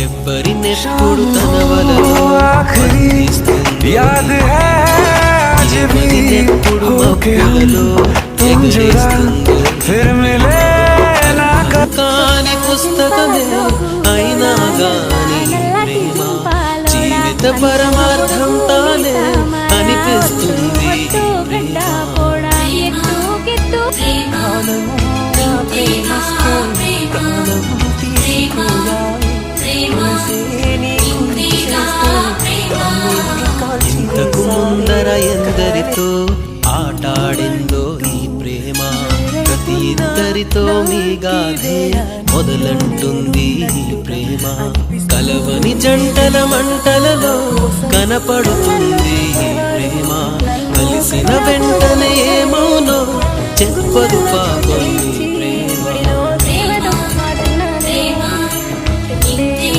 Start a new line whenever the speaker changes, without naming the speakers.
ఎవ్వరినెప్పుడు తన వలలో
याद है आज भी होके हम तुम जुड़ा फिर मिले ना
కాని పుస్తకమే అయినా గాని ప్రేమ జీవిత పరమార్థం తానే అనిపిస్తుంది ప్రేమ ఇంతకు ముందర ఎందరితో ఆటాడిందో ఈ ప్రేమ ప్రతి ఇద్దరితో మీ గాథే మొదలంటుంది ఈ ప్రేమ కలవని జంటల మంటలలో కనపడుతుంది ఈ ప్రేమ కలిసిన వెంటనే ఏమౌనో చెప్పదు పాపం